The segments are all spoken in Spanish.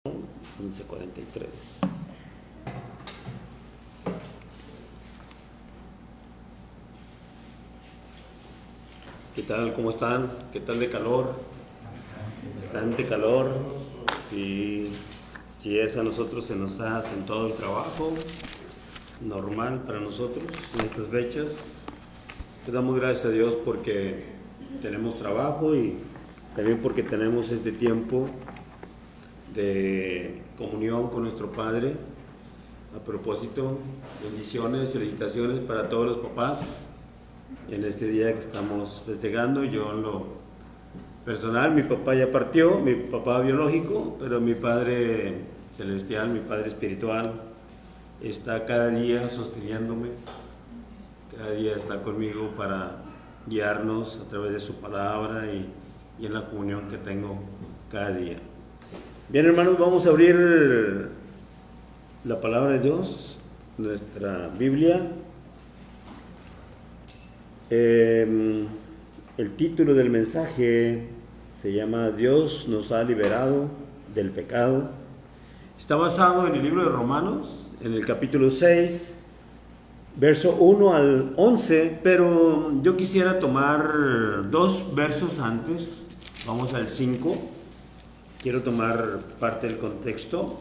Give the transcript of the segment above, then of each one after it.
11:43. ¿Qué tal? ¿Cómo están? ¿Qué tal de calor? Bastante calor. Sí, es a nosotros se nos ha asentado el trabajo normal para nosotros en estas fechas. Le damos gracias a Dios porque tenemos trabajo y también porque tenemos este tiempo de comunión con nuestro Padre. A propósito, bendiciones, felicitaciones para todos los papás en este día que estamos festejando. Yo en lo personal, mi papá ya partió, mi papá biológico, pero mi Padre celestial, mi Padre espiritual, está cada día sosteniéndome, cada día está conmigo para guiarnos a través de su palabra y en la comunión que tengo cada día. Bien, hermanos, vamos a abrir la palabra de Dios, nuestra Biblia. El título del mensaje se llama Dios nos ha liberado del pecado. Está basado en el libro de Romanos, en el capítulo 6, verso 1 al 11, pero yo quisiera tomar dos versos antes. Vamos al 5. Quiero tomar parte del contexto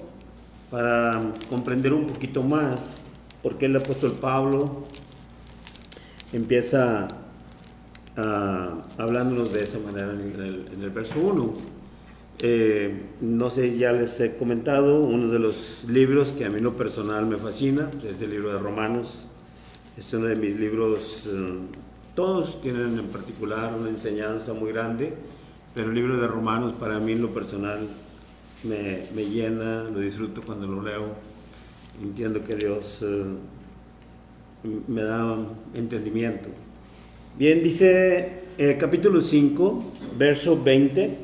para comprender un poquito más por qué el apóstol Pablo empieza hablándonos de esa manera en el verso 1. No sé, ya les he comentado, uno de los libros que a mí en lo personal me fascina es el libro de Romanos. Es uno de mis libros, todos tienen en particular una enseñanza muy grande, pero el libro de Romanos para mí en lo personal me llena, lo disfruto cuando lo leo. Entiendo que Dios me da entendimiento. Bien, dice capítulo 5, verso 20,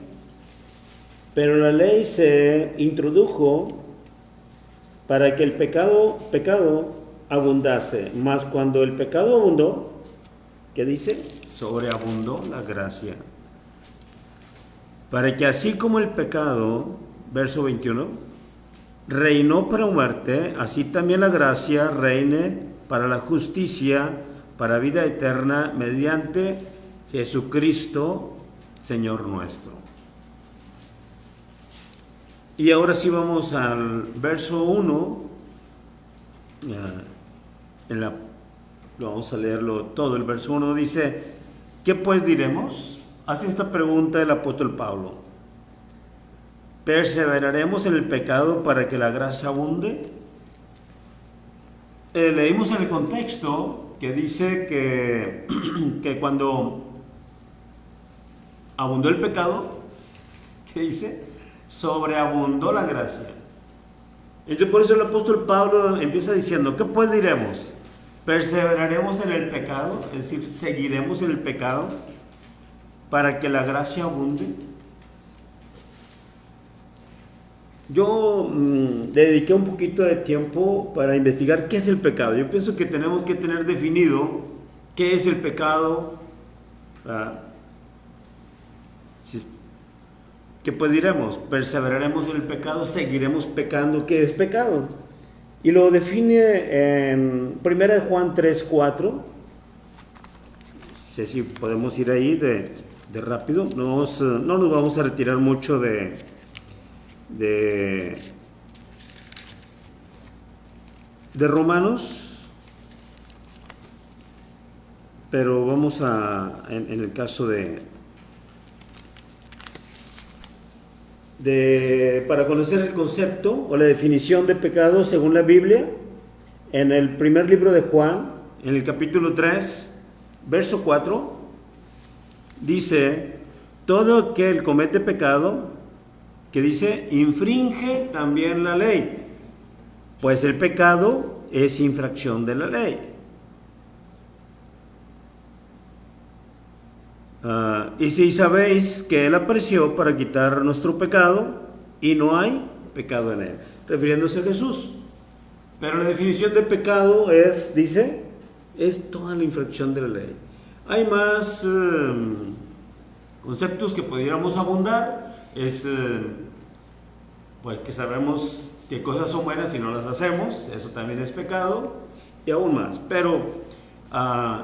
pero la ley se introdujo para que el pecado abundase, mas cuando el pecado abundó, ¿qué dice? Sobreabundó la gracia. Para que así como el pecado, verso 21, reinó para muerte, así también la gracia reine para la justicia, para vida eterna, mediante Jesucristo, Señor nuestro. Y ahora sí vamos al verso 1, vamos a leerlo todo. El verso 1 dice, ¿qué pues diremos? Hace esta pregunta el apóstol Pablo. ¿Perseveraremos en el pecado para que la gracia abunde? Leímos en el contexto que dice que cuando abundó el pecado, ¿qué dice? Sobreabundó la gracia. Entonces por eso el apóstol Pablo empieza diciendo, ¿qué pues diremos? ¿Perseveraremos en el pecado? Es decir, ¿seguiremos en el pecado para que la gracia abunde? Yo dediqué un poquito de tiempo para investigar qué es el pecado. Yo pienso que tenemos que tener definido qué es el pecado. ¿Qué pues diremos? ¿Perseveraremos en el pecado? ¿Seguiremos pecando? ¿Qué es pecado? Y lo define en 1 Juan 3:4. No sé si podemos ir ahí de rápido. No nos vamos a retirar mucho de Romanos, pero vamos en el caso para conocer el concepto o la definición de pecado según la Biblia, en el primer libro de Juan, en el capítulo 3, verso 4, dice, todo aquel comete pecado, que dice, infringe también la ley, pues el pecado es infracción de la ley. Y si sabéis que Él apareció para quitar nuestro pecado, y no hay pecado en Él, refiriéndose a Jesús. Pero la definición de pecado es toda la infracción de la ley. Hay más conceptos que pudiéramos abundar, pues que sabemos qué cosas son buenas y no las hacemos, eso también es pecado, y aún más. Pero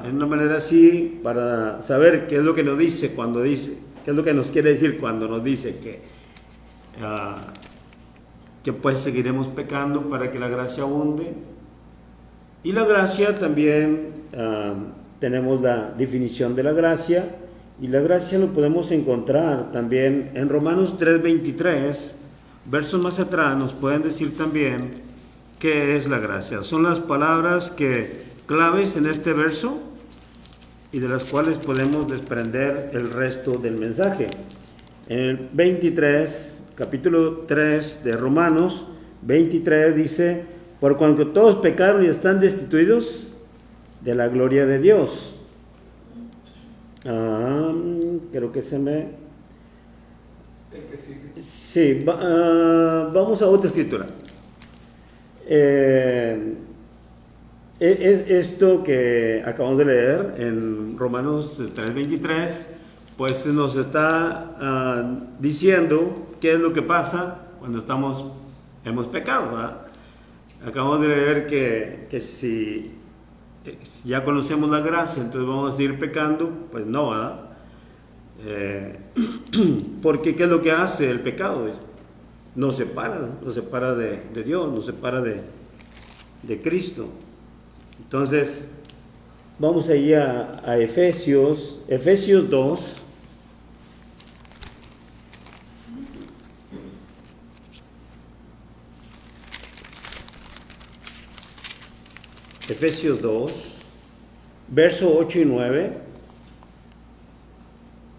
en una manera así, para saber qué es lo que nos dice cuando dice, qué es lo que nos quiere decir cuando nos dice que pues seguiremos pecando para que la gracia abunde. Y la gracia también, tenemos la definición de la gracia, y la gracia lo podemos encontrar también en Romanos 3:23, versos más atrás nos pueden decir también qué es la gracia. Son las palabras claves en este verso y de las cuales podemos desprender el resto del mensaje. En el 23, capítulo 3 de Romanos 23 dice: por cuanto todos pecaron y están destituidos de la gloria de Dios. Creo que se me... El que sigue. Sí, vamos a otra escritura. Es esto que acabamos de leer en Romanos 3:23, pues nos está diciendo qué es lo que pasa cuando hemos pecado, ¿verdad? Acabamos de leer que si ya conocemos la gracia, entonces vamos a seguir pecando. Pues no, ¿verdad? Porque ¿qué es lo que hace el pecado? Nos separa de Dios, nos separa de Cristo. Entonces, vamos ahí a Efesios 2. Efesios 2, verso 8 y 9,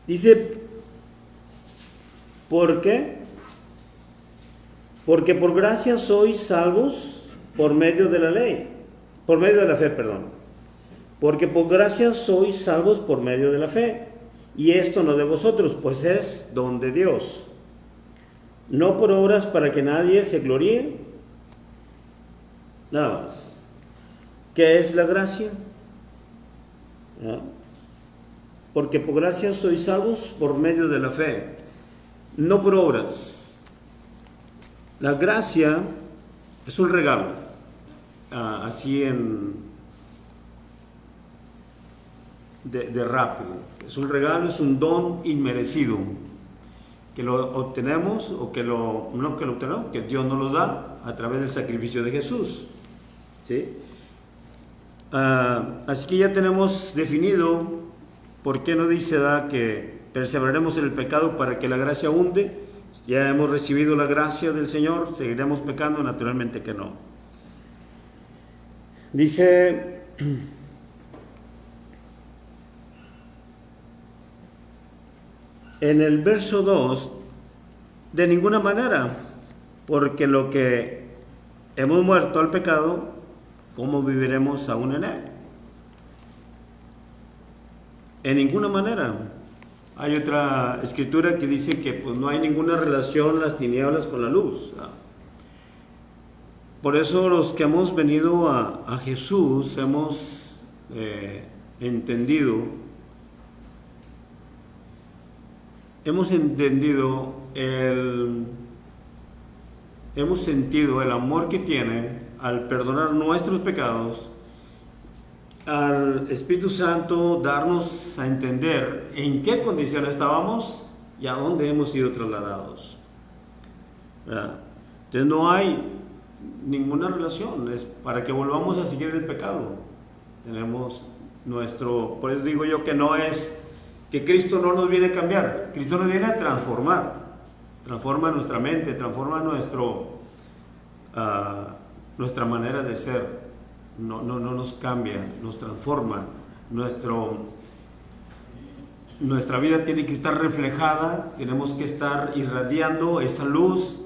dice: ¿por qué? Porque por gracia sois salvos por medio de la ley, por medio de la fe, perdón. Porque por gracia sois salvos por medio de la fe, y esto no de vosotros, pues es don de Dios, no por obras para que nadie se gloríe. Nada más. ¿Qué es la gracia? Porque por gracia sois salvos por medio de la fe, no por obras. La gracia es un regalo, así de rápido. Es un regalo, es un don inmerecido, que lo obtenemos o que Dios nos lo da a través del sacrificio de Jesús, ¿sí? Así que ya tenemos definido por qué no dice que perseveraremos en el pecado para que la gracia abunde. Ya hemos recibido la gracia del Señor, ¿seguiremos pecando? Naturalmente que no. Dice en el verso 2: de ninguna manera, porque lo que hemos muerto al pecado, ¿cómo viviremos aún en él? En ninguna manera. Hay otra escritura que dice que pues no hay ninguna relación las tinieblas con la luz. Por eso los que hemos venido a Jesús hemos entendido hemos sentido el amor que tiene al perdonar nuestros pecados, al Espíritu Santo darnos a entender en qué condición estábamos y a dónde hemos sido trasladados, ¿verdad? Entonces no hay ninguna relación, es para que volvamos a seguir el pecado. Tenemos por eso digo yo que no es que Cristo no nos viene a cambiar, Cristo nos viene a transforma nuestra mente, transforma nuestra manera de ser. No nos cambia, nos transforma. Nuestra vida tiene que estar reflejada, tenemos que estar irradiando esa luz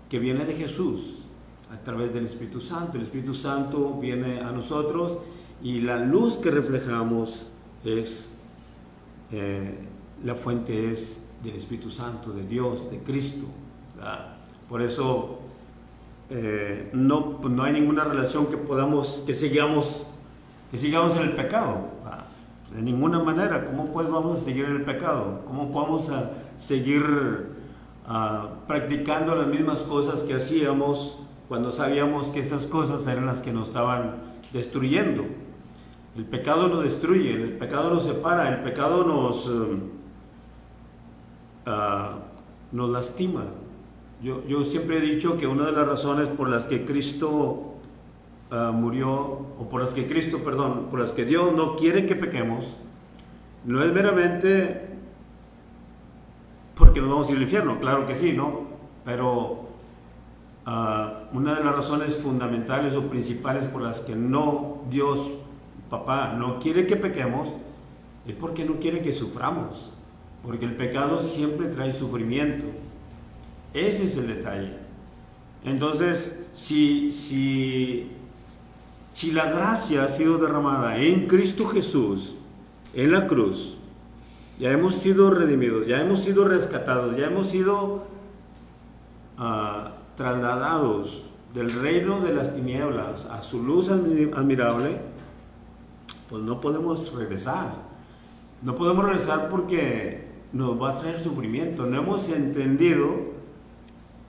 que viene de Jesús a través del Espíritu Santo. El Espíritu Santo viene a nosotros y la luz que reflejamos la fuente es del Espíritu Santo, de Dios, de Cristo, ¿verdad? Por eso no hay ninguna relación que sigamos en el pecado, ¿verdad? De ninguna manera. ¿Cómo pues vamos a seguir en el pecado? ¿Cómo vamos a seguir practicando las mismas cosas que hacíamos cuando sabíamos que esas cosas eran las que nos estaban destruyendo. El pecado nos destruye, el pecado nos separa, el pecado nos lastima. Yo siempre he dicho que una de las razones por las que Cristo murió, o por las que Dios no quiere que pequemos, no es meramente porque nos vamos a ir al infierno, claro que sí, ¿no? Pero una de las razones fundamentales o principales por las que Dios, Papá, no quiere que pequemos, es porque no quiere que suframos, porque el pecado siempre trae sufrimiento. Ese es el detalle. Entonces, si la gracia ha sido derramada en Cristo Jesús, en la cruz, ya hemos sido redimidos, ya hemos sido rescatados, ya hemos sido trasladados del reino de las tinieblas a su luz admirable, pues no podemos regresar. No podemos regresar porque nos va a traer sufrimiento. No hemos entendido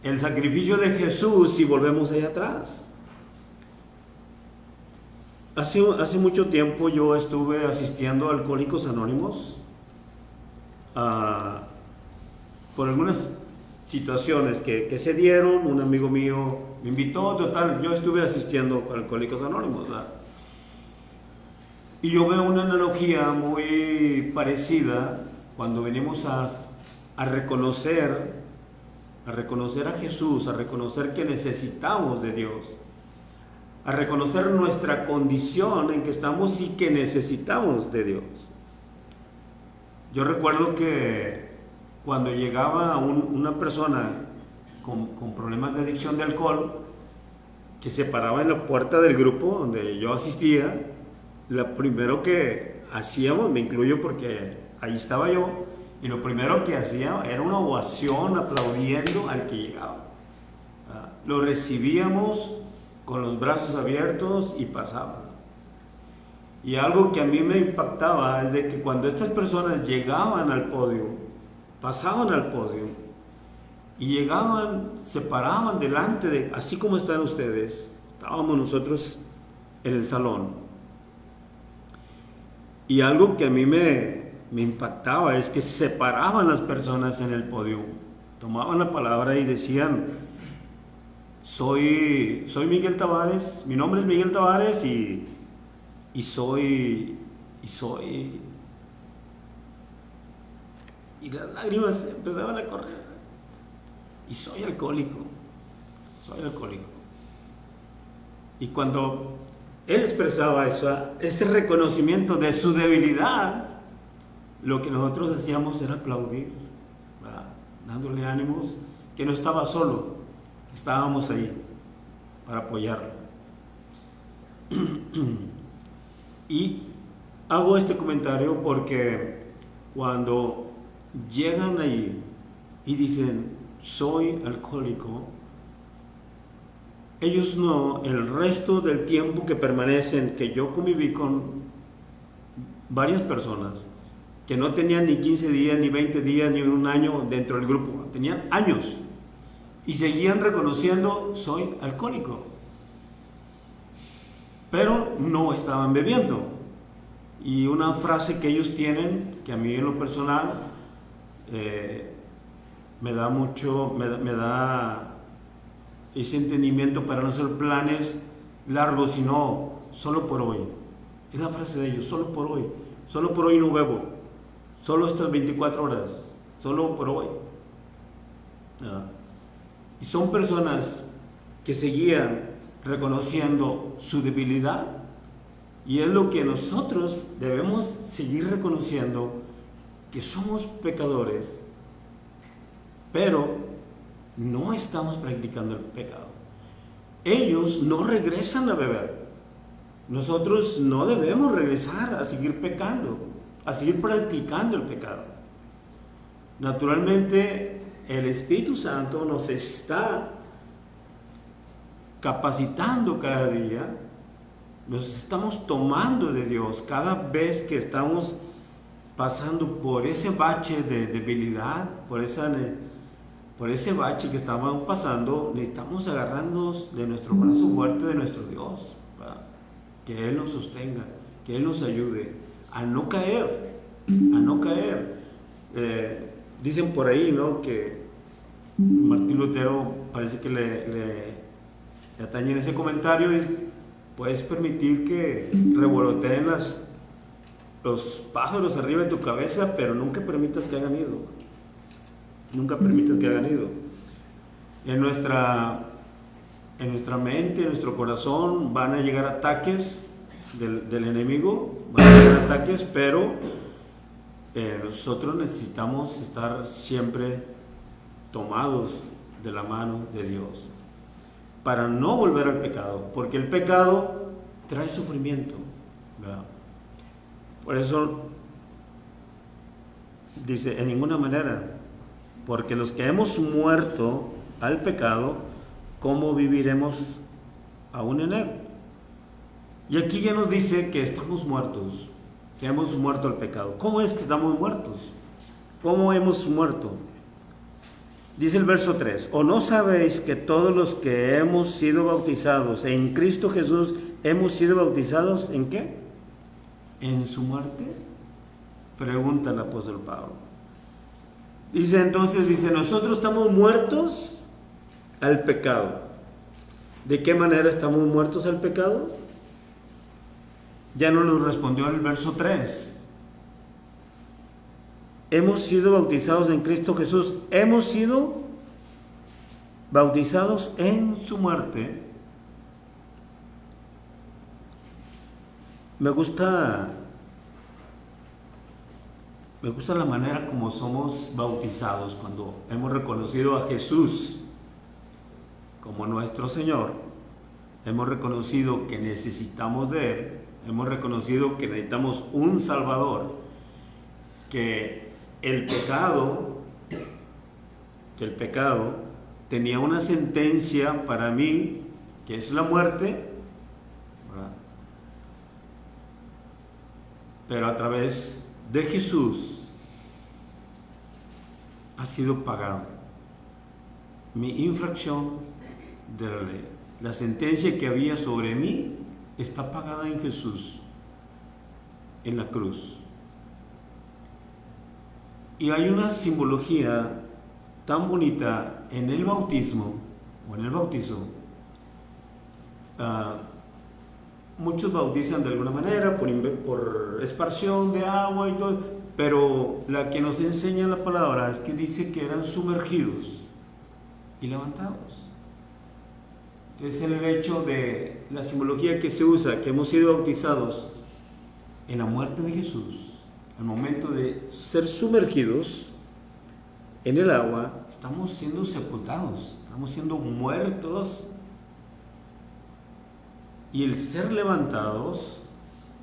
el sacrificio de Jesús si volvemos allá atrás. Hace mucho tiempo yo estuve asistiendo a Alcohólicos Anónimos por algunas situaciones que se dieron. Un amigo mío me invitó, total, yo estuve asistiendo a Alcohólicos Anónimos, ¿verdad? Y yo veo una analogía muy parecida cuando venimos a reconocer a Jesús, a reconocer que necesitamos de Dios, a reconocer nuestra condición en que estamos y que necesitamos de Dios. Yo recuerdo que cuando llegaba una persona con problemas de adicción de alcohol, que se paraba en la puerta del grupo donde yo asistía, lo primero que hacíamos, me incluyo porque ahí estaba yo, y lo primero que hacía era una ovación aplaudiendo al que llegaba. Lo recibíamos con los brazos abiertos y pasaba. Y algo que a mí me impactaba es de que cuando estas personas llegaban al podio, pasaban al podio y llegaban, se paraban delante de, así como están ustedes, estábamos nosotros en el salón. Y algo que a mí me impactaba es que se paraban las personas en el podio, tomaban la palabra y decían: soy Miguel Tavares, mi nombre es Miguel Tavares y las lágrimas empezaban a correr, y soy alcohólico. Y cuando él expresaba ese reconocimiento de su debilidad, lo que nosotros hacíamos era aplaudir, ¿verdad? Dándole ánimos, que no estaba solo, que estábamos ahí para apoyarlo. Y hago este comentario porque cuando llegan ahí y dicen: soy alcohólico, ellos no, el resto del tiempo que permanecen, que yo conviví con varias personas que no tenían ni 15 días, ni 20 días, ni un año dentro del grupo, tenían años y seguían reconociendo: soy alcohólico, pero no estaban bebiendo. Y una frase que ellos tienen, que a mí en lo personal me da ese entendimiento para no hacer planes largos, sino solo por hoy. Es la frase de ellos: solo por hoy no bebo, solo estas 24 horas, solo por hoy. Y son personas que seguían reconociendo su debilidad, y es lo que nosotros debemos seguir reconociendo, que somos pecadores, pero no estamos practicando el pecado. Ellos no regresan a beber. Nosotros no debemos regresar a seguir pecando, a seguir practicando el pecado. Naturalmente, el Espíritu Santo nos está capacitando cada día, nos estamos tomando de Dios cada vez que estamos pasando por ese bache de debilidad, por por ese bache que estamos pasando, necesitamos agarrarnos de nuestro brazo fuerte de nuestro Dios, ¿verdad? Que Él nos sostenga, que Él nos ayude a no caer, a no caer. Dicen por ahí, ¿no?, que Martín Lutero parece que le atañe en ese comentario, y puedes permitir que revoloteen los pájaros arriba de tu cabeza, pero nunca permitas que hagan nido. Nunca permitas que hagan nido. En nuestra mente, en nuestro corazón van a llegar ataques del enemigo, van a llegar ataques, pero nosotros necesitamos estar siempre tomados de la mano de Dios para no volver al pecado, porque el pecado trae sufrimiento, ¿verdad? Por eso dice, en ninguna manera, porque los que hemos muerto al pecado, ¿cómo viviremos aún en él? Y aquí ya nos dice que estamos muertos, que hemos muerto al pecado. ¿Cómo es que estamos muertos? ¿Cómo hemos muerto? Dice el verso 3, ¿o no sabéis que todos los que hemos sido bautizados en Cristo Jesús, hemos sido bautizados en qué? ¿En su muerte? Pregunta el apóstol Pablo. Dice entonces, nosotros estamos muertos al pecado. ¿De qué manera estamos muertos al pecado? Ya nos lo respondió el verso 3. Hemos sido bautizados en Cristo Jesús. Hemos sido bautizados en su muerte. Me gusta la manera como somos bautizados cuando hemos reconocido a Jesús como nuestro Señor. Hemos reconocido que necesitamos de Él. Hemos reconocido que necesitamos un Salvador. Que el pecado tenía una sentencia para mí, que es la muerte, ¿verdad? Pero a través de Jesús ha sido pagado mi infracción de la ley. La sentencia que había sobre mí está pagada en Jesús, en la cruz. Y hay una simbología tan bonita en el bautismo, o en el bautizo. Muchos bautizan de alguna manera, por esparción de agua y todo, pero la que nos enseña la palabra es que dice que eran sumergidos y levantados. Entonces, el hecho de la simbología que se usa, que hemos sido bautizados en la muerte de Jesús, al momento de ser sumergidos en el agua, estamos siendo sepultados, estamos siendo muertos, y el ser levantados,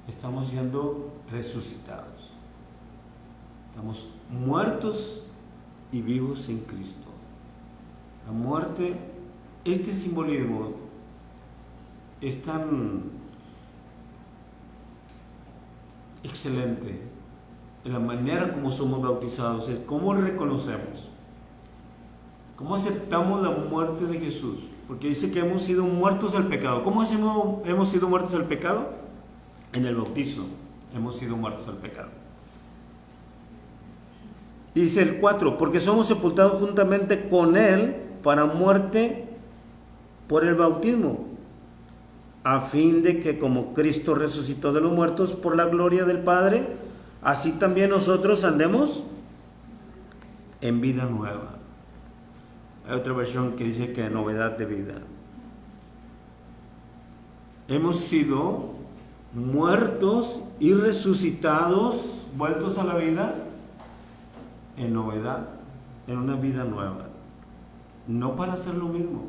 estamos siendo resucitados. Estamos muertos y vivos en Cristo. La muerte, este simbolismo es tan excelente en la manera como somos bautizados, es cómo reconocemos, cómo aceptamos la muerte de Jesús, porque dice que hemos sido muertos al pecado. ¿Cómo hemos sido muertos al pecado? En el bautizo hemos sido muertos al pecado. Dice el 4, porque somos sepultados juntamente con Él para muerte por el bautismo, a fin de que como Cristo resucitó de los muertos por la gloria del Padre, así también nosotros andemos en vida nueva. Hay otra versión que dice que novedad de vida. Hemos sido muertos y resucitados, vueltos a la vida en novedad, en una vida nueva. No para hacer lo mismo,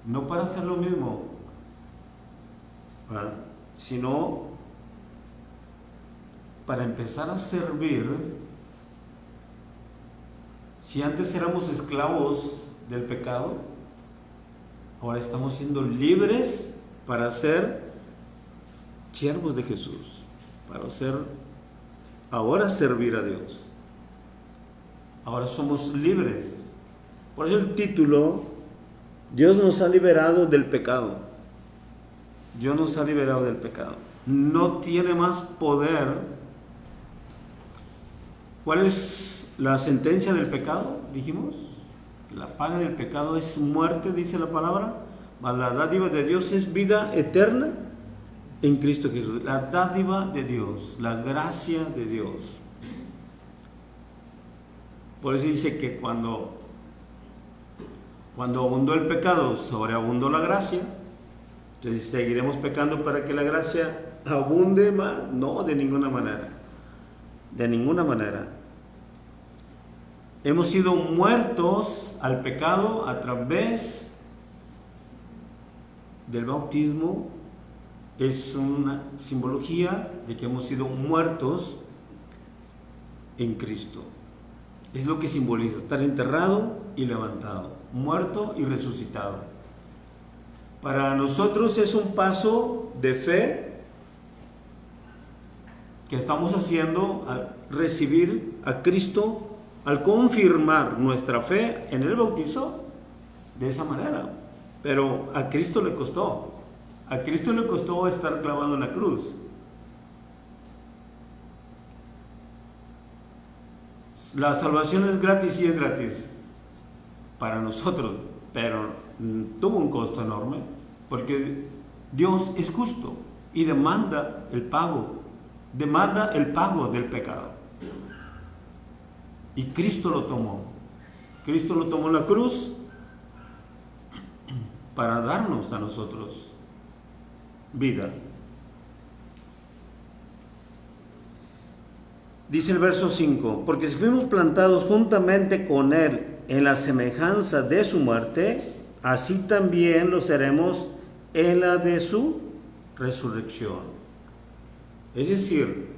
no para hacer lo mismo, ¿verdad?, sino para empezar a servir. Si antes éramos esclavos del pecado, ahora estamos siendo libres para ser siervos de Jesús, para ahora servir a Dios. Ahora somos libres Por eso el título, Dios nos ha liberado del pecado. Dios nos ha liberado del pecado. No tiene más poder. ¿Cuál es la sentencia del pecado? Dijimos, la paga del pecado es muerte, dice la palabra, mas la dádiva de Dios es vida eterna en Cristo Jesús. La dádiva de Dios, la gracia de Dios. Por eso dice que cuando abundó el pecado, sobreabundó la gracia. Entonces, ¿seguiremos pecando para que la gracia abunde más? No, de ninguna manera. De ninguna manera. Hemos sido muertos al pecado a través del bautismo. Es una simbología de que hemos sido muertos en Cristo. Es lo que simboliza estar enterrado y levantado, muerto y resucitado. Para nosotros es un paso de fe que estamos haciendo al recibir a Cristo, al confirmar nuestra fe en el bautizo de esa manera. Pero a Cristo le costó. A Cristo le costó estar clavado en la cruz. La salvación es gratis, y es gratis para nosotros, pero tuvo un costo enorme, porque Dios es justo y demanda el pago del pecado. Y Cristo lo tomó. Cristo lo tomó en la cruz para darnos a nosotros vida. Dice el verso 5, porque si fuimos plantados juntamente con Él en la semejanza de su muerte, así también lo seremos en la de su resurrección. Es decir,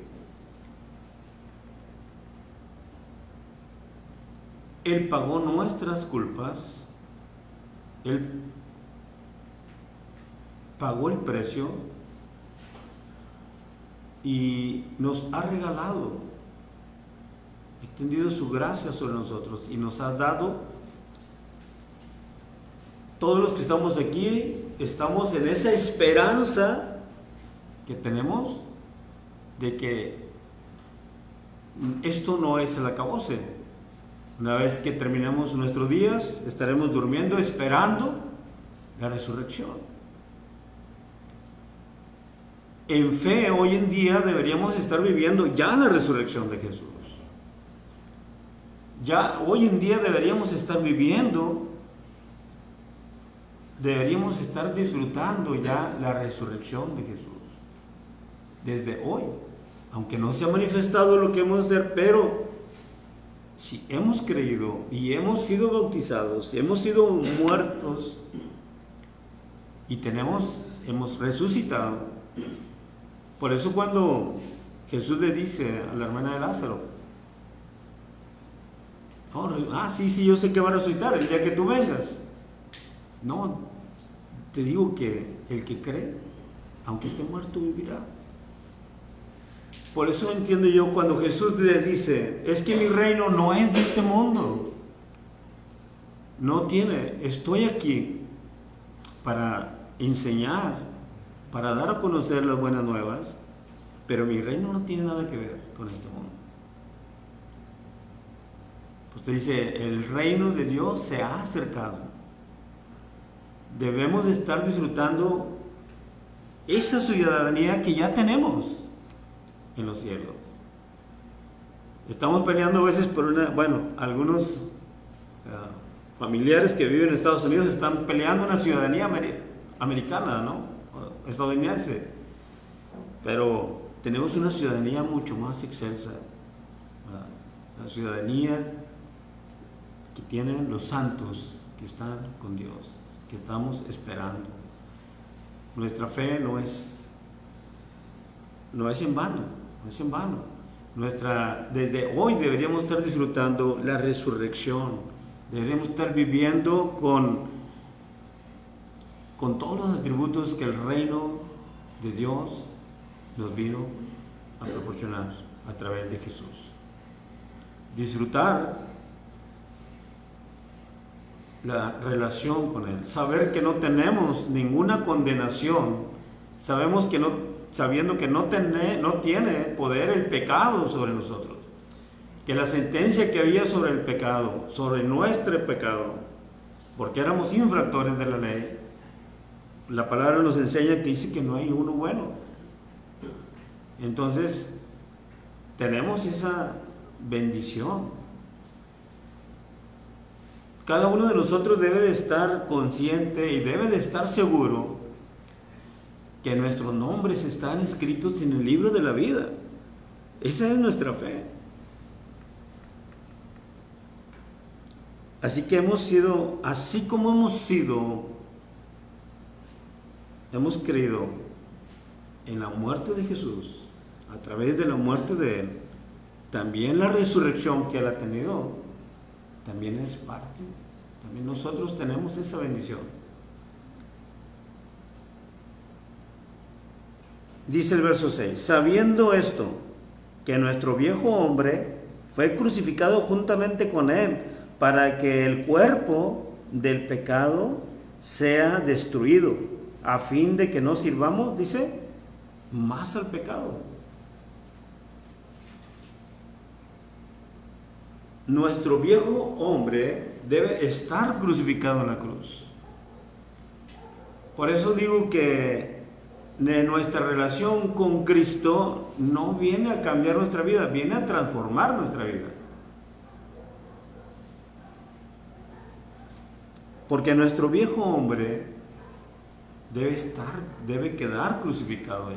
Él pagó nuestras culpas, Él pagó el precio y nos ha regalado, extendido su gracia sobre nosotros y nos ha dado. Todos los que estamos aquí estamos en esa esperanza que tenemos de que esto no es el acabose. Una vez que terminemos nuestros días, estaremos durmiendo esperando la resurrección. En fe, hoy en día deberíamos estar viviendo ya la resurrección de Jesús. Ya hoy en día deberíamos estar viviendo, deberíamos estar disfrutando ya la resurrección de Jesús. Desde hoy, aunque no se ha manifestado lo que hemos de hacer, pero si hemos creído y hemos sido bautizados, y hemos sido muertos y hemos resucitado. Por eso cuando Jesús le dice a la hermana de Lázaro, sí, yo sé que va a resucitar el día que tú vengas. No, te digo que el que cree, aunque esté muerto, vivirá. Por eso entiendo yo cuando Jesús le dice, es que mi reino no es de este mundo. Estoy aquí para enseñar, para dar a conocer las buenas nuevas, pero mi reino no tiene nada que ver con este mundo. Usted dice, el reino de Dios se ha acercado. Debemos de estar disfrutando esa ciudadanía que ya tenemos en los cielos. Estamos peleando a veces por algunos familiares que viven en Estados Unidos están peleando una ciudadanía americana, ¿no? Estadounidense, pero tenemos una ciudadanía mucho más excelsa, la ciudadanía que tienen los santos que están con Dios, que estamos esperando. Nuestra fe no es en vano, no es en vano. Desde hoy deberíamos estar disfrutando la resurrección, deberíamos estar viviendo con todos los atributos que el reino de Dios nos vino a proporcionar a través de Jesús. Disfrutar la relación con Él, saber que no tenemos ninguna condenación, sabemos que no, sabiendo que no tiene poder el pecado sobre nosotros, que la sentencia que había sobre el pecado, sobre nuestro pecado, porque éramos infractores de la ley, la palabra nos enseña que dice que no hay uno bueno. Entonces tenemos esa bendición. Cada uno de nosotros debe de estar consciente y debe de estar seguro que nuestros nombres están escritos en el libro de la vida. Esa es nuestra fe. Así que así como hemos creído en la muerte de Jesús, a través de la muerte de Él, también la resurrección que Él ha tenido, también es parte. También nosotros tenemos esa bendición. Dice el verso 6, sabiendo esto, que nuestro viejo hombre fue crucificado juntamente con Él, para que el cuerpo del pecado sea destruido, a fin de que no sirvamos, dice, más al pecado. Nuestro viejo hombre debe estar crucificado en la cruz. Por eso digo que nuestra relación con Cristo no viene a cambiar nuestra vida, viene a transformar nuestra vida. Porque nuestro viejo hombre debe quedar crucificado ahí.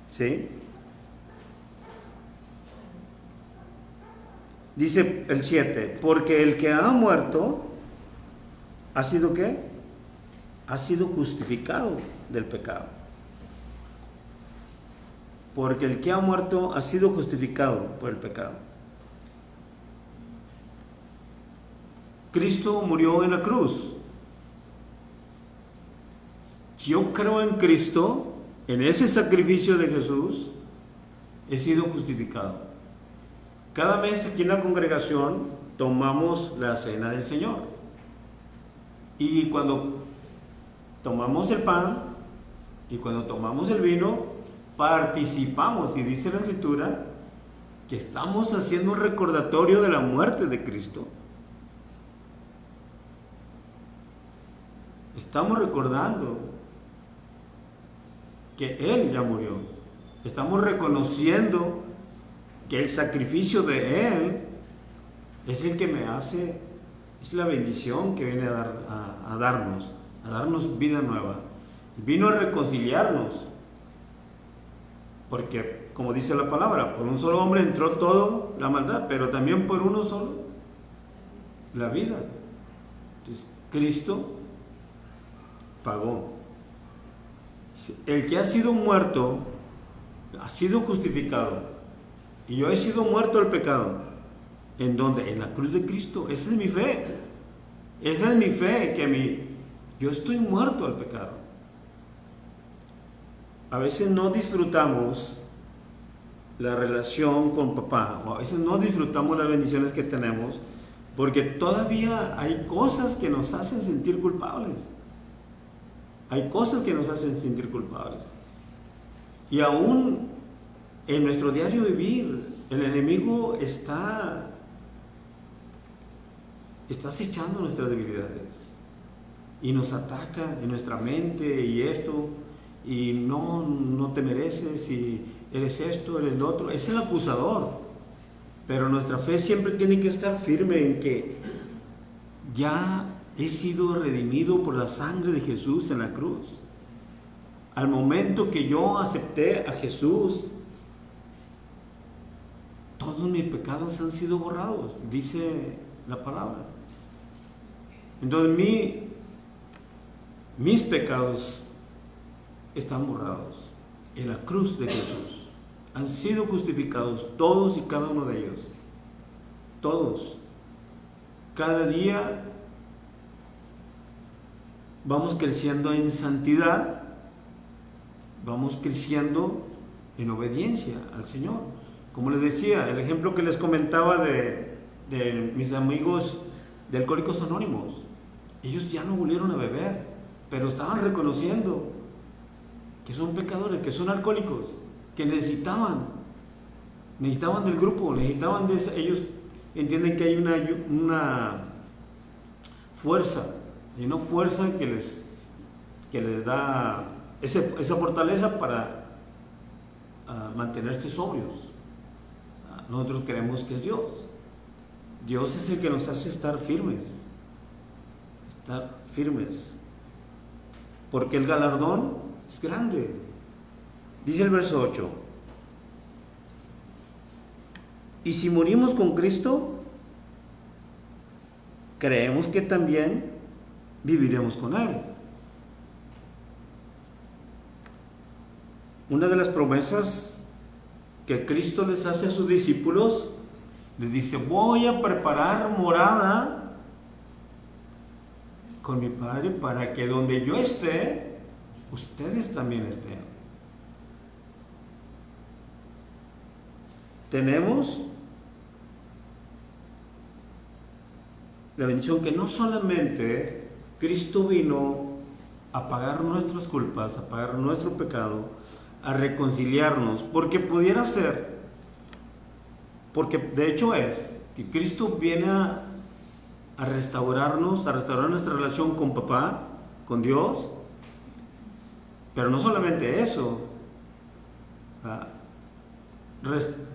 ¿Sí? Dice el 7, porque el que ha muerto ha sido ¿qué? Ha sido justificado del pecado. Porque el que ha muerto ha sido justificado por el pecado. Cristo murió en la cruz. Yo creo en Cristo, en ese sacrificio de Jesús, he sido justificado. Cada mes aquí en la congregación tomamos la cena del Señor. Y cuando tomamos el pan y cuando tomamos el vino, participamos, y dice la Escritura, que estamos haciendo un recordatorio de la muerte de Cristo. Estamos recordando que Él ya murió. Estamos reconociendo que el sacrificio de Él es el que me hace, es la bendición que viene a darnos vida nueva. Vino a reconciliarnos, porque como dice la palabra, por un solo hombre entró toda la maldad, pero también por uno solo la vida. Entonces Cristo pagó. El que ha sido muerto ha sido justificado. Y yo he sido muerto al pecado. ¿En dónde? En la cruz de Cristo. Esa es mi fe. Esa es mi fe, yo estoy muerto al pecado. A veces no disfrutamos la relación con papá, o a veces no disfrutamos las bendiciones que tenemos, porque todavía hay cosas que nos hacen sentir culpables. Hay cosas que nos hacen sentir culpables. Y aún en nuestro diario vivir, el enemigo está acechando nuestras debilidades y nos ataca en nuestra mente y esto, y no te mereces, y eres esto, eres lo otro. Es el acusador, pero nuestra fe siempre tiene que estar firme en que ya he sido redimido por la sangre de Jesús en la cruz. Al momento que yo acepté a Jesús, todos mis pecados han sido borrados, dice la palabra. Entonces mis pecados están borrados en la cruz de Jesús. Han sido justificados todos y cada uno de ellos. Todos. Cada día vamos creciendo en santidad, vamos creciendo en obediencia al Señor. Como les decía, el ejemplo que les comentaba de mis amigos de Alcohólicos Anónimos. Ellos ya no volvieron a beber, pero estaban reconociendo que son pecadores, que son alcohólicos, que necesitaban del grupo, necesitaban de ellos. Entienden que hay una fuerza, hay una fuerza que les da esa fortaleza para mantenerse sobrios. Nosotros creemos que es Dios. Dios es el que nos hace estar firmes, porque el galardón es grande. Dice el verso 8: y si morimos con Cristo, creemos que también viviremos con Él. Una de las promesas que Cristo les hace a sus discípulos, les dice: voy a preparar morada con mi Padre para que donde yo esté, ustedes también estén. Tenemos la bendición que no solamente Cristo vino a pagar nuestras culpas, a pagar nuestro pecado, a reconciliarnos, porque pudiera ser, porque de hecho es, que Cristo viene a restaurarnos, a restaurar nuestra relación con papá, con Dios, pero no solamente eso,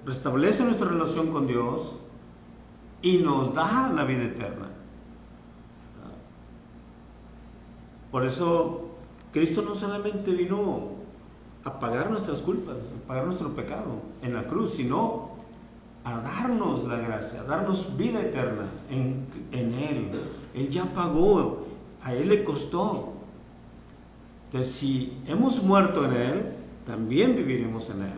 restablece nuestra relación con Dios y nos da la vida eterna. Por eso Cristo no solamente vino a pagar nuestras culpas, a pagar nuestro pecado en la cruz, sino a darnos la gracia, a darnos vida eterna en Él. Él ya pagó, a Él le costó. Entonces, si hemos muerto en Él, también viviremos en Él.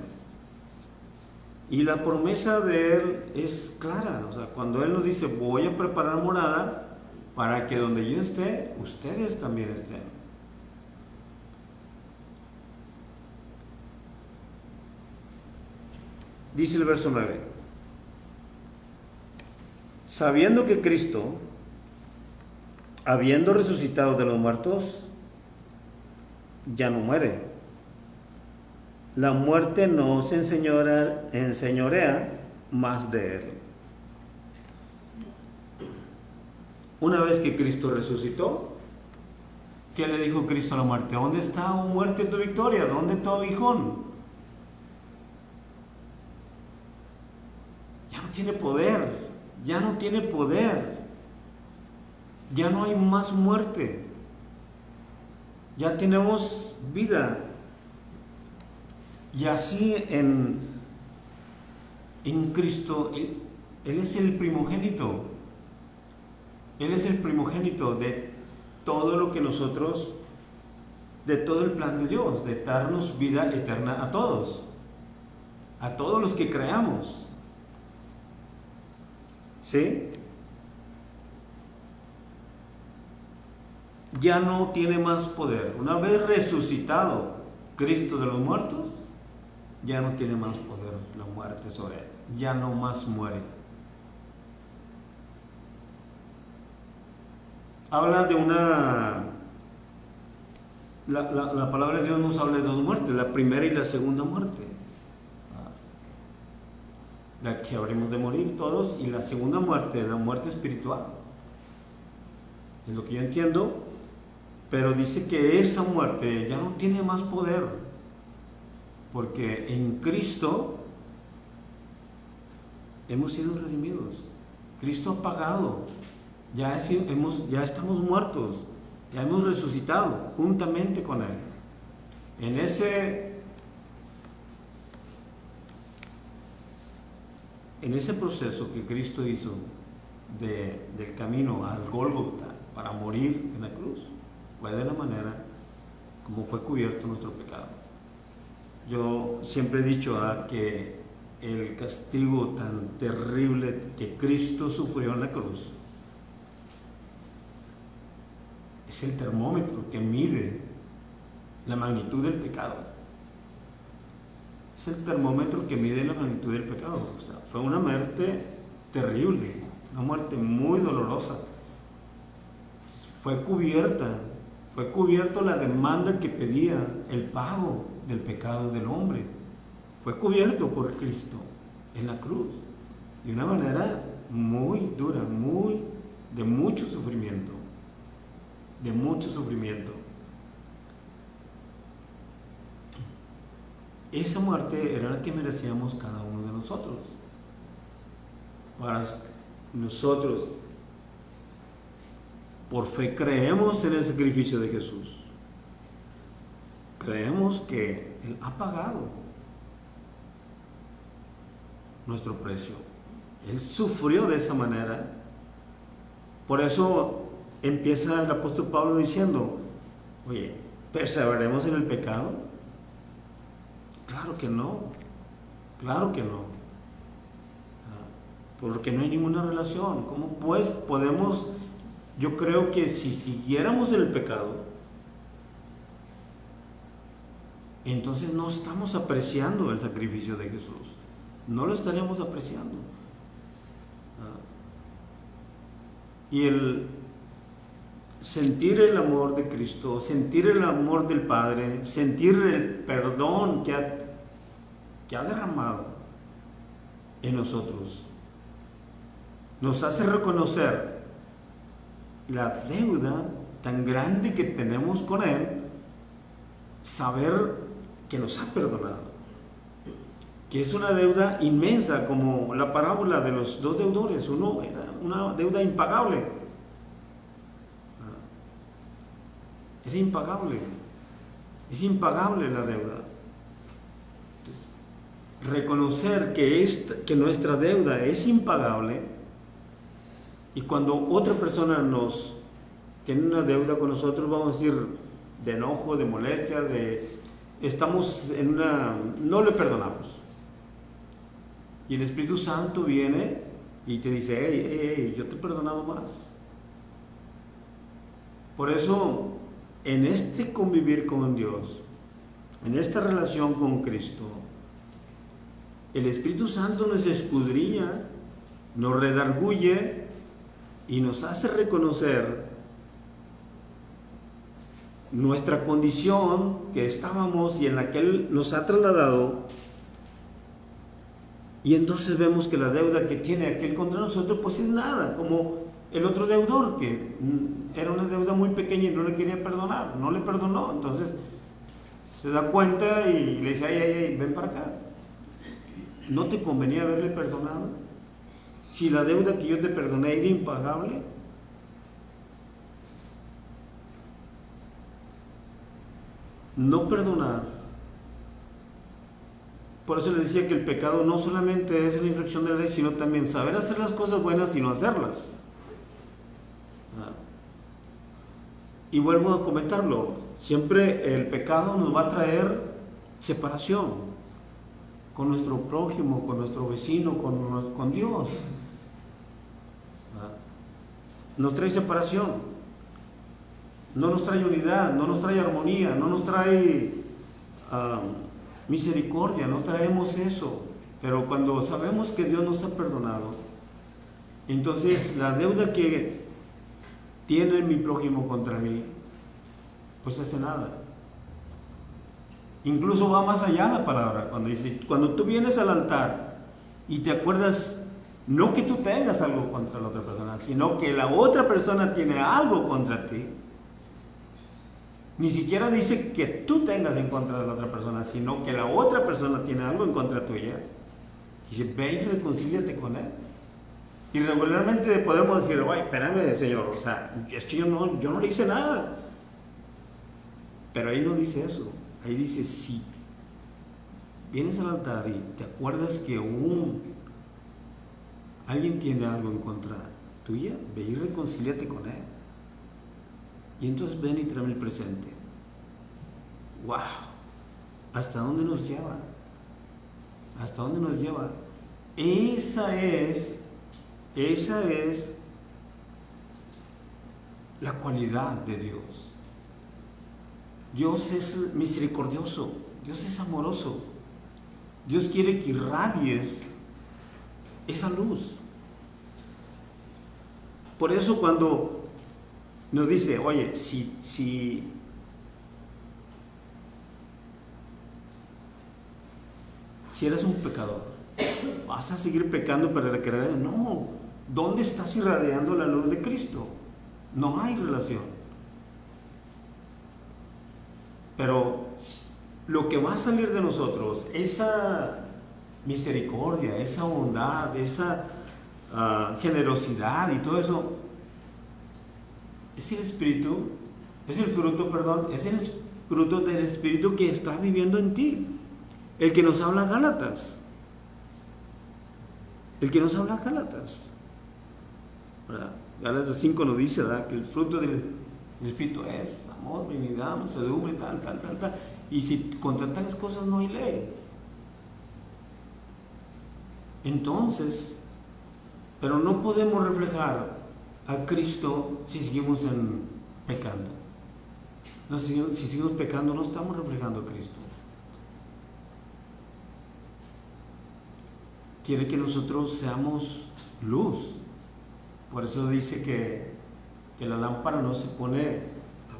Y la promesa de Él es clara. O sea, cuando Él nos dice: voy a preparar morada para que donde yo esté, ustedes también estén. Dice el verso 9: sabiendo que Cristo, habiendo resucitado de los muertos, ya no muere. La muerte no se enseñorea más de Él. Una vez que Cristo resucitó, ¿qué le dijo Cristo a la muerte? ¿Dónde está, oh muerte, tu victoria? ¿Dónde tu aguijón? Ya no tiene poder, ya no tiene poder, ya no hay más muerte, ya tenemos vida. Y así en Cristo, Él es el primogénito. Él es el primogénito de todo lo que nosotros, de todo el plan de Dios, de darnos vida eterna a todos los que creamos. ¿Sí? Ya no tiene más poder. Una vez resucitado Cristo de los muertos, ya no tiene más poder la muerte sobre Él. Ya no más muere. Habla de la palabra de Dios nos habla de dos muertes, la primera y la segunda muerte. La que habremos de morir todos, y la segunda muerte, la muerte espiritual. Es lo que yo entiendo, pero dice que esa muerte ya no tiene más poder, porque en Cristo hemos sido redimidos. Cristo ha pagado. Ya estamos muertos, ya hemos resucitado juntamente con Él. En ese proceso que Cristo hizo del camino al Gólgota para morir en la cruz, fue de la manera como fue cubierto nuestro pecado. Yo siempre he dicho que el castigo tan terrible que Cristo sufrió en la cruz es el termómetro que mide la magnitud del pecado. Es el termómetro que mide la magnitud del pecado. O sea, fue una muerte terrible, una muerte muy dolorosa. Fue cubierto la demanda que pedía el pago del pecado del hombre. Fue cubierto por Cristo en la cruz, de una manera muy dura, de mucho sufrimiento. Esa muerte era la que merecíamos cada uno de nosotros. Para nosotros, por fe, creemos en el sacrificio de Jesús. Creemos que Él ha pagado nuestro precio. Él sufrió de esa manera. Por eso empieza el apóstol Pablo diciendo: oye, ¿perseveraremos en el pecado? Claro que no. Porque no hay ninguna relación. ¿Cómo pues podemos? Yo creo que si siguiéramos en el pecado, entonces no estamos apreciando el sacrificio de Jesús. No lo estaríamos apreciando. Y el sentir el amor de Cristo, sentir el amor del Padre, sentir el perdón que ha derramado en nosotros, nos hace reconocer la deuda tan grande que tenemos con Él, saber que nos ha perdonado, que es una deuda inmensa, como la parábola de los dos deudores. Uno era una deuda impagable, era impagable, es impagable la deuda. Entonces, reconocer que nuestra deuda es impagable, y cuando otra persona nos tiene una deuda con nosotros, vamos a decir, de enojo, de molestia, estamos en no le perdonamos. Y el Espíritu Santo viene y te dice: hey, yo te he perdonado más. Por eso, en este convivir con Dios, en esta relación con Cristo, el Espíritu Santo nos escudriña, nos redarguye y nos hace reconocer nuestra condición que estábamos y en la que Él nos ha trasladado. Y entonces vemos que la deuda que tiene aquel contra nosotros pues es nada, como el otro deudor, que era una deuda muy pequeña y no le quería perdonar, no le perdonó. Entonces se da cuenta y le dice: ay, ven para acá, ¿no te convenía haberle perdonado? Si la deuda que yo te perdoné era impagable. No perdonar. Por eso le decía que el pecado no solamente es la infracción de la ley, sino también saber hacer las cosas buenas y no hacerlas. Y vuelvo a comentarlo, siempre el pecado nos va a traer separación con nuestro prójimo, con nuestro vecino, con Dios. Nos trae separación, no nos trae unidad, no nos trae armonía, no nos trae misericordia, no traemos eso. Pero cuando sabemos que Dios nos ha perdonado, entonces la deuda que tiene mi prójimo contra mí, pues hace nada. Incluso va más allá la palabra, cuando dice: cuando tú vienes al altar y te acuerdas, no que tú tengas algo contra la otra persona, sino que la otra persona tiene algo contra ti. Ni siquiera dice que tú tengas en contra de la otra persona, sino que la otra persona tiene algo en contra tuya. Dice: ve y reconcíliate con él. Y regularmente podemos decir: ay, espérame, Señor, o sea, es que yo no le hice nada. Pero ahí no dice eso. Ahí dice: si vienes al altar y te acuerdas que alguien tiene algo en contra tuya, ve y reconcíliate con él. Y entonces ven y tráeme el presente. ¡Wow! ¿Hasta dónde nos lleva? ¿Hasta dónde nos lleva? Esa es la cualidad de Dios. Dios es misericordioso, Dios es amoroso. Dios quiere que irradies esa luz. Por eso cuando nos dice, oye, si eres un pecador, vas a seguir pecando para recrear. No, ¿dónde estás irradiando la luz de Cristo? No hay relación. Pero lo que va a salir de nosotros, esa misericordia, esa bondad, esa generosidad y todo eso, es el Espíritu, es el fruto, perdón, es el fruto del Espíritu que está viviendo en ti. El que nos habla Gálatas. El que nos habla Gálatas. ¿Verdad? Gálatas 5 nos dice, ¿verdad?, que el fruto del Espíritu es amor, benignidad, mansedumbre, tal. Y si contra tales cosas no hay ley. Entonces, pero no podemos reflejar a Cristo si seguimos pecando. No, si seguimos pecando, no estamos reflejando a Cristo. Quiere que nosotros seamos luz. Por eso dice que la lámpara no se pone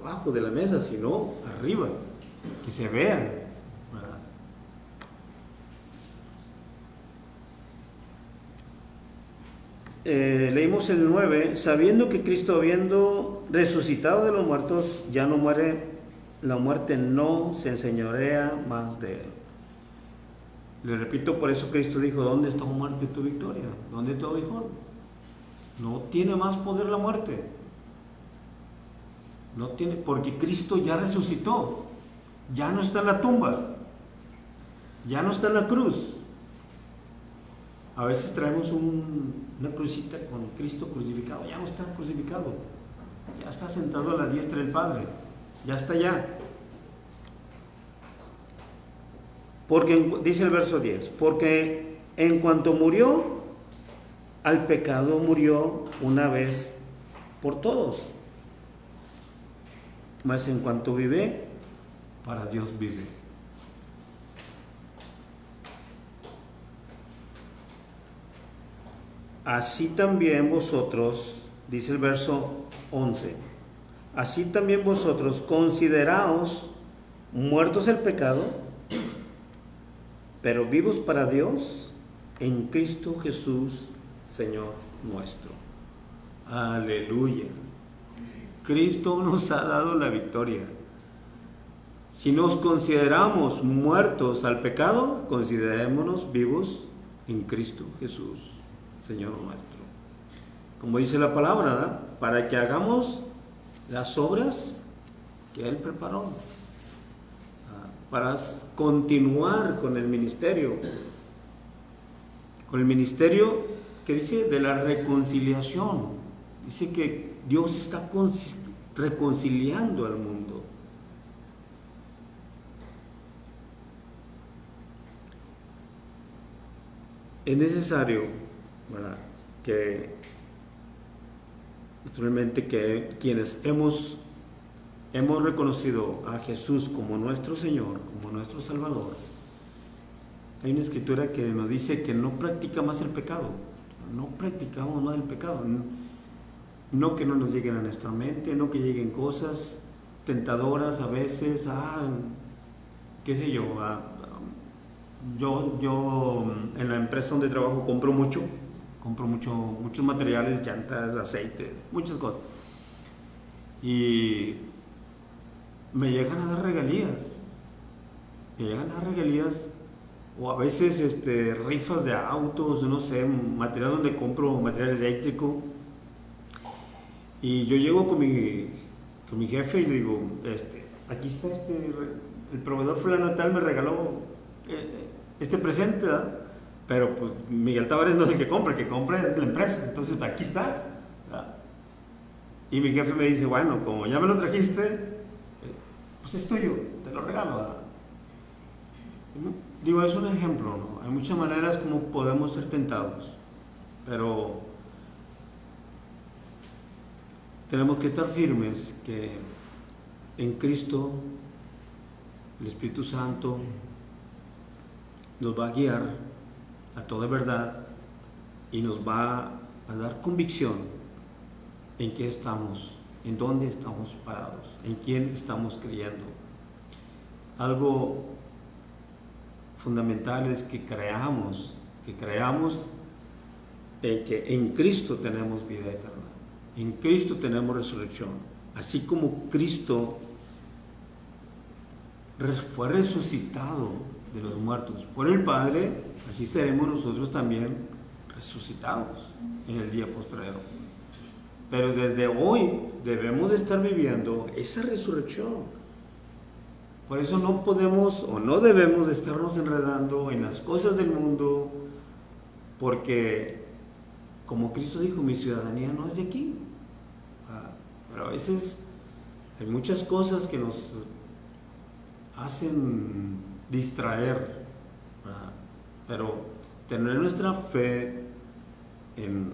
abajo de la mesa, sino arriba, que se vea, ¿verdad? Leímos el 9, sabiendo que Cristo, habiendo resucitado de los muertos, ya no muere, la muerte no se enseñorea más de él. Le repito, por eso Cristo dijo, ¿dónde está, muerte, tu victoria? ¿Dónde está tu aguijón? No tiene más poder la muerte. No tiene, porque Cristo ya resucitó. Ya no está en la tumba. Ya no está en la cruz. A veces traemos una crucita con Cristo crucificado. Ya no está crucificado. Ya está sentado a la diestra del Padre. Ya está allá. Porque, dice el verso 10, porque en cuanto murió, al pecado murió una vez por todos. Mas en cuanto vive, para Dios vive. Así también vosotros, dice el verso 11, así también vosotros consideraos muertos al pecado, pero vivos para Dios en Cristo Jesús, Señor nuestro. Aleluya. Cristo nos ha dado la victoria. Si nos consideramos muertos al pecado, considerémonos vivos en Cristo Jesús, Señor nuestro. Como dice la palabra, ¿verdad?, para que hagamos las obras que Él preparó, para continuar con el ministerio que dice de la reconciliación. Dice que Dios está reconciliando al mundo. Es necesario, ¿verdad?, que naturalmente que quienes hemos reconocido a Jesús como nuestro Señor, como nuestro Salvador, hay una escritura que nos dice que no practica más el pecado. No practicamos más el pecado. No que no nos lleguen a nuestra mente, no que lleguen cosas tentadoras a veces, qué sé yo, yo en la empresa donde trabajo compro muchos materiales, llantas, aceite, muchas cosas. Y me llegan a dar regalías. O a veces rifas de autos, no sé, material donde compro material eléctrico. Y yo llego con mi jefe y le digo, aquí está el proveedor fulano tal me regaló este presente, ¿verdad? Pero pues Miguel Tavares no es el que compra es de la empresa, entonces aquí está, ¿verdad? Y mi jefe me dice, bueno, como ya me lo trajiste, pues es tuyo, te lo regalo, ¿verdad? Digo, es un ejemplo, ¿no? Hay muchas maneras como podemos ser tentados, pero tenemos que estar firmes que en Cristo el Espíritu Santo nos va a guiar a toda verdad y nos va a dar convicción en qué estamos, en dónde estamos parados, en quién estamos creyendo. Algo fundamental es que creamos en que en Cristo tenemos vida eterna, en Cristo tenemos resurrección. Así como Cristo fue resucitado de los muertos por el Padre, así seremos nosotros también resucitados en el día postrero. Pero desde hoy debemos de estar viviendo esa resurrección. Por eso no podemos o no debemos de estarnos enredando en las cosas del mundo, porque como Cristo dijo, mi ciudadanía no es de aquí. Pero a veces hay muchas cosas que nos hacen distraer, ¿verdad? Pero tener nuestra fe en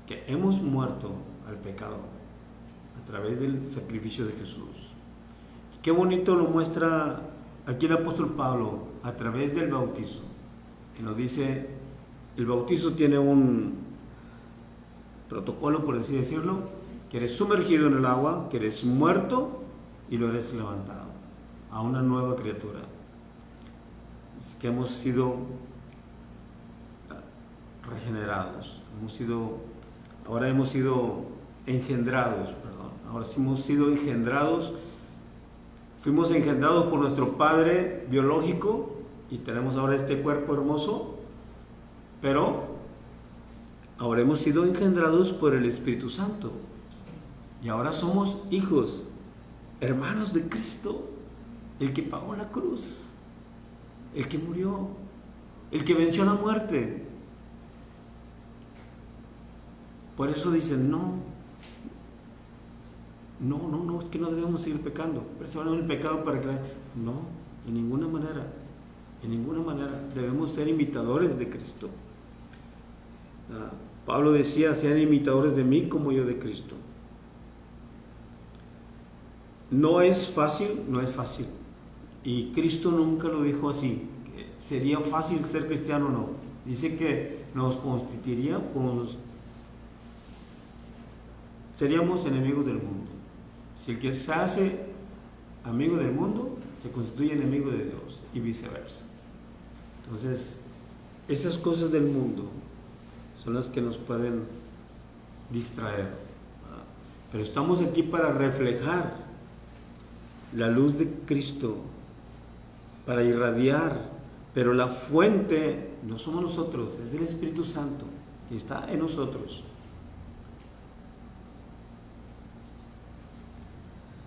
que hemos muerto al pecado a través del sacrificio de Jesús. Qué bonito lo muestra aquí el apóstol Pablo a través del bautizo, que nos dice, el bautizo tiene un protocolo, por así decirlo, que eres sumergido en el agua, que eres muerto y lo eres levantado a una nueva criatura. Es que hemos sido regenerados, ahora hemos sido engendrados, ahora sí hemos sido engendrados, fuimos engendrados por nuestro Padre biológico y tenemos ahora este cuerpo hermoso, pero ahora hemos sido engendrados por el Espíritu Santo y ahora somos hijos, hermanos de Cristo, el que pagó la cruz, el que murió, el que venció la muerte. Por eso dicen, no, es que no debemos seguir pecando, perseveranos en el pecado para creer. No, en ninguna manera, debemos ser imitadores de Cristo. Pablo decía, sean imitadores de mí como yo de Cristo. No es fácil, y Cristo nunca lo dijo así, que sería fácil ser cristiano, no. Dice que nos constituiría, seríamos enemigos del mundo. Si el que se hace amigo del mundo, se constituye enemigo de Dios y viceversa. Entonces, esas cosas del mundo son las que nos pueden distraer, ¿verdad? Pero estamos aquí para reflejar la luz de Cristo, para irradiar, pero la fuente no somos nosotros, es el Espíritu Santo que está en nosotros.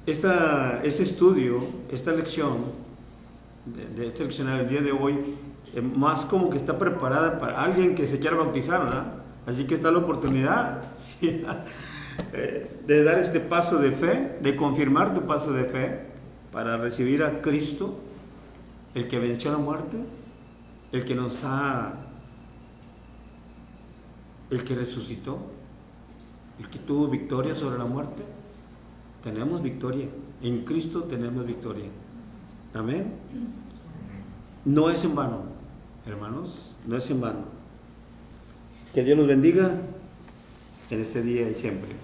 Este estudio, esta lección de este leccionario el día de hoy, más como que está preparada para alguien que se quiera bautizar, ¿verdad? Así que está la oportunidad, ¿sí? De dar este paso de fe, de confirmar tu paso de fe para recibir a Cristo, el que venció la muerte, el que el que resucitó, el que tuvo victoria sobre la muerte. Tenemos victoria, en Cristo tenemos victoria. Amén. No es en vano, hermanos, no es en vano. Que Dios los bendiga en este día y siempre.